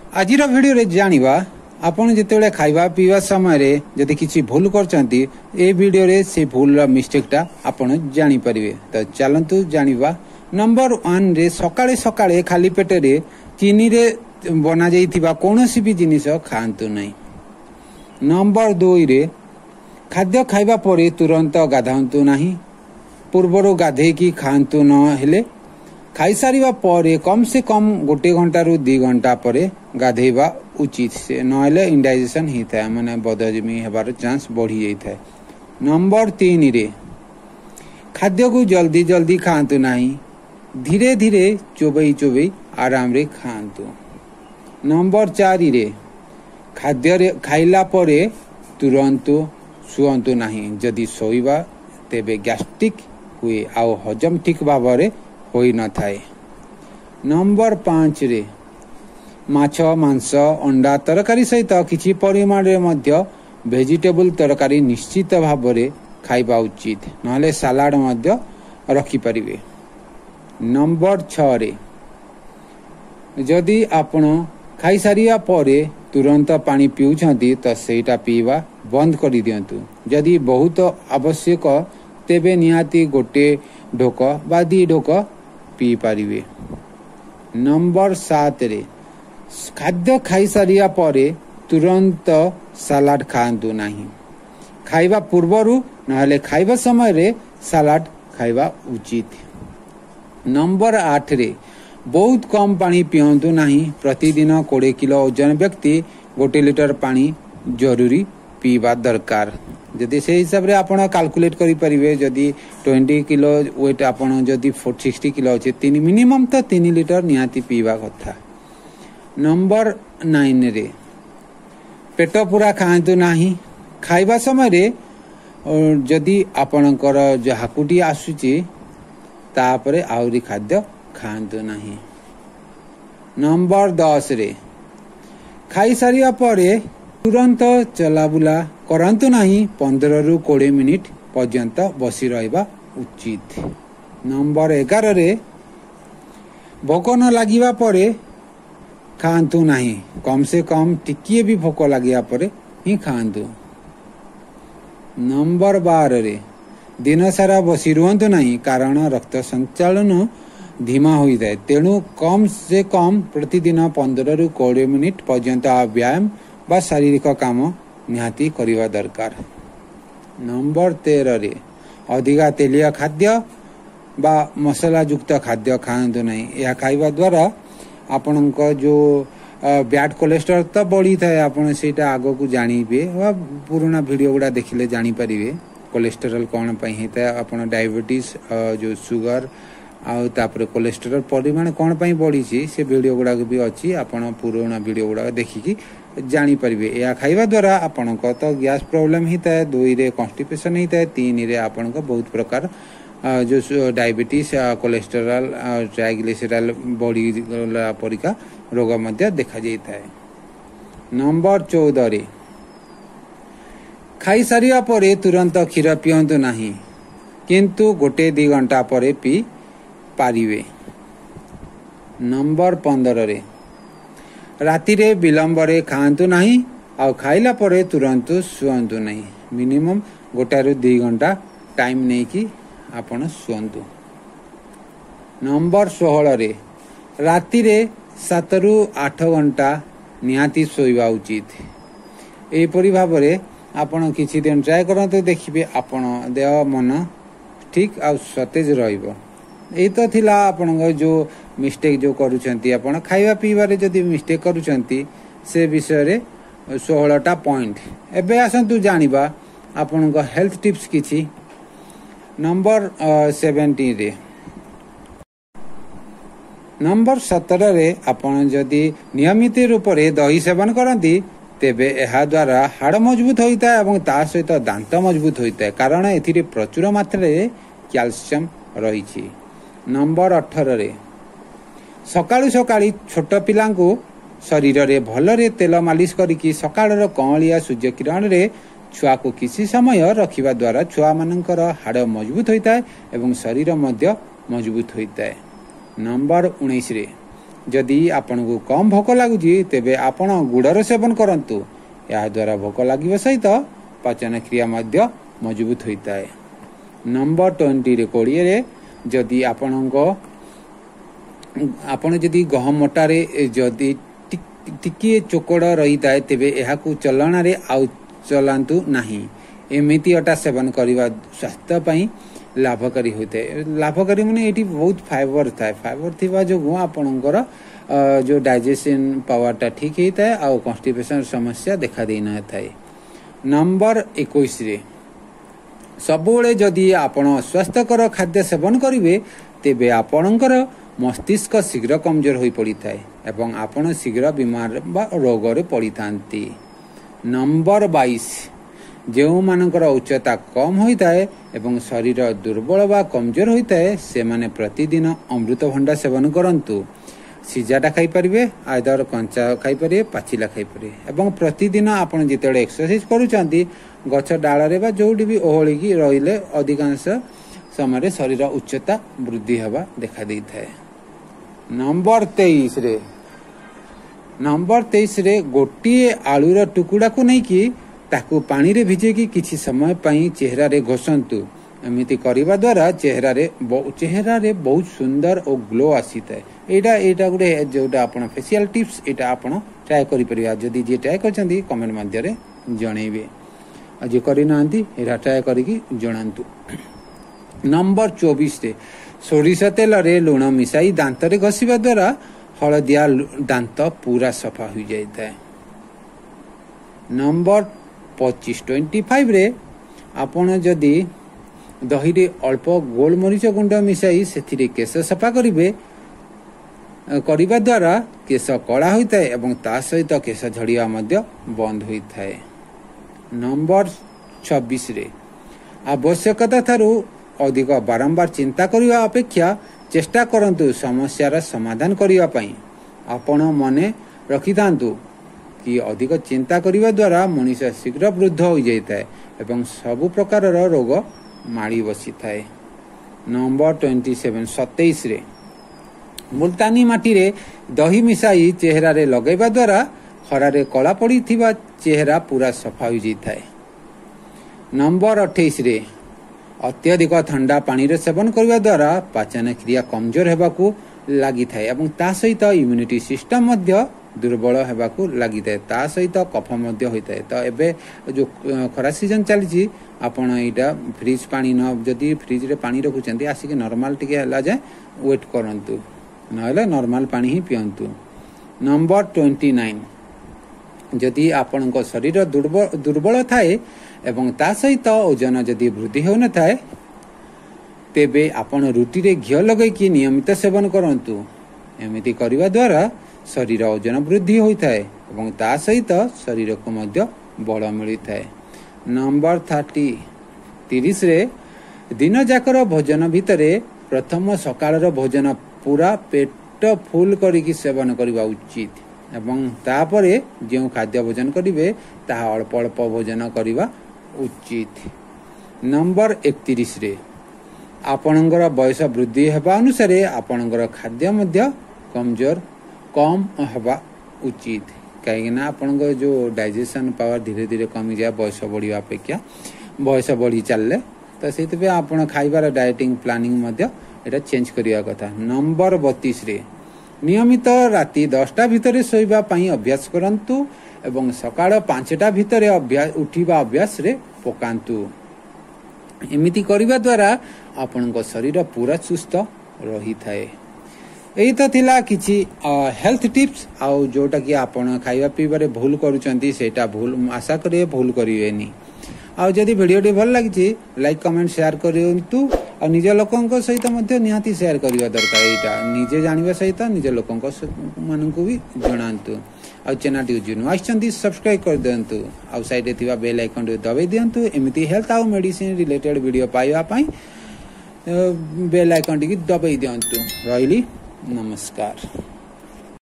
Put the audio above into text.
आज भिडियो रे जानिबा आपण जेतेबेले खाइबा पीवा समय जदि किसी भूल करचंती ए वीडियो रे से भूल मिस्टेकटा आपण जानि परिबे। तो चलंतु जानिबा। नंबर 1 रे सकाळे सकाळे खाली पेट रे चीनी रे बना जाइथिबा कोनोसी भी जिनिस खांतु नहीं। नंबर 2 रे खाद्य खाइबा परे तुरंत गाधांतु नहीं। पूर्वरु गाधे की खांतु न हेले खाई सारिबा परे कम से कम गोटे घंटा रु 2 घंटा परे गाधेबा उचित से नहले इंडाइजेशन होता है माने बदहजमी हेबार चांस बढ़ी जाता है। नंबर 3 रे खाद्य को जल्दी जल्दी खांतु नहीं। धीरे धीरे चोबई आराम रे खांतु। नंबर 4 रे खाद्य रे खाइला परे तुरंत सुअंतु नहीं। जदि सोइबा तेबे गैस्ट्रिक हुए आउ हजम ठीक भाव होई न थाए। नंबर 5 रे माछ मांस अंडा तरकारी सहित किछि परिमाण रे मध्य वेजिटेबल तरकारी निश्चित भाव रे खाइबा उचित नहले सलाड मध्य रखि परिबे। नंबर 6 रे जदि आपण खाई सारिया परे तुरंत पानी पिउछंती तो सेटा पीवा बंद करि दियंतु। जदि बहुत आवश्यक तेबे निहाती गोटे ढोक बा 2 ढोक पी पारिबे। नंबर 7 रे खाद्य खाई सारिया परे तुरंत सलाड खांतु नहीं। खाइबा पूर्वरु नहले खाइबा समय रे सलाड खाइबा उचित। नंबर 8 रे बहुत कम पानी पियंतु नहीं। प्रतिदिन 20 किलो ओजन व्यक्ति 1 लिटर पानी जरूरी पीवा दरकार। जदि से हिसाब रे आपण कैलकुलेट करि परिबे जदि 20 किलो वेट आपण जदि 60 किलो अछि मिनिमम तो 3 लिटर निहाती पीवा कथा। नंबर 9 रे पेट पूरा खांतु नहीं। खाइबा समय रे जदि आपणकर जो हाकुटी आसुची तापरे आउरी खाद्य खांतु नहीं। नंबर 10 रे खाई सारिया परे तुरंत चलाबुला करंतु नहीं। 15 रु 20 मिनिट पर्यंत बसी रहिबा उचित। नंबर 11 रे भोक न लागिबा परे खांतु नहीं। कम से कम टिकिए भी भोक लागिया परे ही खांतु। नंबर 12 रे दिन सारा बसी रुहंतु नहीं कारण रक्त संचालन धीमा होई जाए। तेणु कम से कम प्रतिदिन 15 रु 20 मिनिट पर्यंत व्यायाम बा शारीरिक काम निहाती करिवा दरकार। नंबर 13 रे अधिका तेलिया खाद्य बा मसला युक्त खाद्य खांतु नहीं। यह खाइबा द्वारा आपनक जो बैड कोलेस्ट्रॉल तो बढ़ी थाए। आपण सेटा आगो को जानिबे वा पुराना वीडियो गुडा देखिले जानि परिबे कोलेस्ट्रॉल कोन पई हेता। आपण डायबिटीज जो शुगर आउ तापर कोलेस्ट्रॉल परिमाण कोन पई बढ़ी छि से वीडियो गुडा भी अछि। आपण पुराना वीडियो गुडा देखिकी जानि परिबे। या खाइबा द्वारा आपनक तो गैस प्रॉब्लम हिता है। 2 रे कॉन्स्टिपेशन हिता है। 3 रे आपनक बहुत प्रकार जो डायबिटीज कोलेस्ट्रॉल ट्राइग्लिसराइड बॉडी परिका रोग मध्य देखा जाता है। नंबर 14 रे खाई सारिया परे तुरंत क्षीर पियंतु नहीं किंतु 1-2 घंटा परे पी पारिबे। नंबर 15 रे राति रे विलंब रे खांतु नहीं और खाइला परे तुरंत सुअंतु नहीं। मिनिमम 1 रु 2 घंटा टाइम नहीं कि आपण सुअंतु। नंबर 16 रे राति रे 7 रु 8 घंटा निहाती सोइबा उचित। एपरि भाव रे आपण किछि दिन ट्राई करंतु देखिबे आपण देह मन ठीक आ सतेज रहइबो। ए तो थिला आपण जो मिस्टेक जो करूछंती आपण खाइबा पीबा रे जदी मिस्टेक करूछंती से विषय रे 16टा पॉइंट। एबे आसंतु जानिबा आपण को हेल्थ टिप्स किछि। नंबर 17 रे नंबर 17 रे आपण जदी नियमित रूप रे दही सेवन करंती तेबे एहा द्वारा हाड़ मजबूत होइता है एवं ता सहित दांत मजबूत होइता है कारण एथिरे प्रचुर मात्रा रे कैल्शियम रहिछि। नंबर 18 रे सकाळु सकाळी छोट पिलांको शरीर रे भल रे तेल मालिश करिकी सकाळर कमलिया सूर्य किरण रे छुआ को किसी समय रखिबा द्वारा छुआ मानकर हाड़ मजबूत होइता है एवं शरीर मध्य मजबूत होइता है। नंबर 19 रे जदि आपनको कम भोक लगुच तेबे आपण गुड़र सेवन करंतु या द्वारा भोक लगे सहित पाचन क्रिया मजबूत होता है। नंबर 20 कोड़े जदि आपण जदि गहम मोटारे जदि टिके चोकड़ रही था तेबे एहाकू चलना रे आउ चलांतु नहीं। एमिति अटा सेवन करवा स्वास्थ्य पई लाभकारी होता है। लाभकारी माने एटी बहुत फाइबर था, फाइबर थिबा जो आपणकर जो डाइजेशन पावरटा ठीक होता है आ कॉन्स्टिपेशन समस्या देखा दे ना थाए। नंबर 21 रे सबुले जदि आपण स्वास्थ्यकर खाद्य सेवन करिवे तेबे आपणकर मस्तिष्क शीघ्र कमजोर हो पड़ी थाए एवं आपण शीघ्र बीमार बा रोग रे पड़ी थांती। नंबर 22 जो मानकर उच्चता कम होता है एवं शरीर दुर्बल बा कमजोर होता है से माने प्रतिदिन अमृतभंडा सेवन करंतु। सीजाटा खाई परिबे, आइदर कंचा खाई परिबे, पाचिला खाई परिबे एवं प्रतिदिन आपण जितेबे एक्सरसाइज करूचंती गछ डाल रे बा जोडी भी ओहळी की रहिले अधिकांश समय शरीर उच्चता वृद्धि हवा देखा दै थाए। नंबर 23 रे गोटिए आलूर टुकुड़ा को नहीं कि ताकू पानी रे भिजे की किछि समय पई चेहरा रे घोषंतु। एमिति करिबा द्वारा चेहरा रे बहुत सुंदर और ग्लो आसी थाए। एटा गुडे जोटा आपण फेशियल टिप्स एटा आपण ट्राई करि परिबा। जदि जे ट्राई करछंती कमेंट माध्यम रे जणैबे, जे करि नांती एटा ट्राई करिकि जणांतु। नंबर 24 रे सोरिष तेल रे लुण मिसाई दांत रे घसीबा द्वारा हलदिया दांत पूरा सफा हो जाता है। नंबर 25 रे आपण जदि दही रे अल्प गोलमरीच गुंड मिसाई सेथिरे केश सफा करिवे करिबा द्वारा केश कला होता है एवं ता सहित केश झड़िया मध्य बंद होता है। नंबर 26 रे आवश्यकता थारु अधिक बारंबार चिंता करिवा अपेक्षा चेष्टा करंतु समस्यार समाधान करिवा पई। आपण मने रखिथांतु कि अधिक चिंता करिवा द्वारा मनुष्य शीघ्र वृद्ध हो जाता है एवं सबु प्रकार रोग माड़ी बसी थाए। नंबर 27 रे मुल्तानी माटी रे दही मिसाई चेहरा रे लगेबा द्वारा खरा रे कला पड़ी थिबा चेहरा पूरा सफा हो जाता है। नंबर 28 रे अत्यधिक ठंडा पानी रे सेवन करबा द्वारा पाचन क्रिया कमजोर हेबाकू लागि थाए एवं ता सहित इम्यूनिटी सिस्टम मध्य दुर्बल हेबाकू लागि थाए, ता सहित कफ मध्य होइताए। तो एबे जो खरा सीजन चली आपण एटा फ्रिज पानी न जदि फ्रिज रे पानी रखुचंती आसिक नॉर्मल टिके हला जाय वेट करंतु नहले नॉर्मल पानी ही पियंतु। नंबर 29 जदि आपण को शरीर दुर्बल थाए एवं ता सहित ओजन जदि वृद्धि हो न थाए तेबे आपण रुटी रे घियो लगे कि नियमित सेवन करंतु। एमिति करिवा द्वारा शरीर ओजन वृद्धि होइथाए एवं ता सहित शरीर को मध्य बल मिलिथाए। नंबर 30 रे दिन जाकर भोजन भितरे प्रथम सकाळर भोजन पूरा पेट फुल करिकि सेवन करिवा उचित एवं तापरे जो खाद्य भोजन करिवे ताहा अल्प अल्प भोजन करिवा उचित। नंबर 31 रे आपणकर बयस वृद्धि हेबा अनुसार आपणकर खाद्य मध्य कम हेबा उचित कहीं आपण जो डाइजेशन पावर धीरे धीरे कमी जाए बयस बढ़िया अपेक्षा बयस बढ़ी चलले तो से आप खाइबार डाइटिंग प्लानिंग मध्य एटा चेंज करिया कथा। नंबर 32 रे नियमित राति 10टा भितर सोइबा पई अभ्यास करंतु एवं सकाळ 5टा भितर अभ्यास उठिबा अभ्यास रे पकांतु। एमिति करिबा द्वारा आपनको शरीर पूरा सुस्थ रही थाए। एई तो थिला किछि हेल्थ टिप्स आउ जोटा कि आपण खाइबा पीबारे भूल करूचंती सेटा भूल आशा करिए भूल करिवेनी। आउ जदि वीडियोटी भल लागिछि लाइक कमेंट शेयर करियंतु आ निज लोकंक सहित मध्य निहाती शेयर करिवा दरकार। एटा निजे जानिबा सहित निज लोकंक मानकु भी जणांतु। आ चैनल टी जुनु आछंती सब्सक्राइब कर देंतु। आ साइड रे थिबा बेल आइकन दबाई दियंतु। एमिति हेल्थ आ मेडिसिन रिलेटेड वीडियो पाइबा पई बेल आइकन टी दबाई दियंतु। रहिली नमस्कार।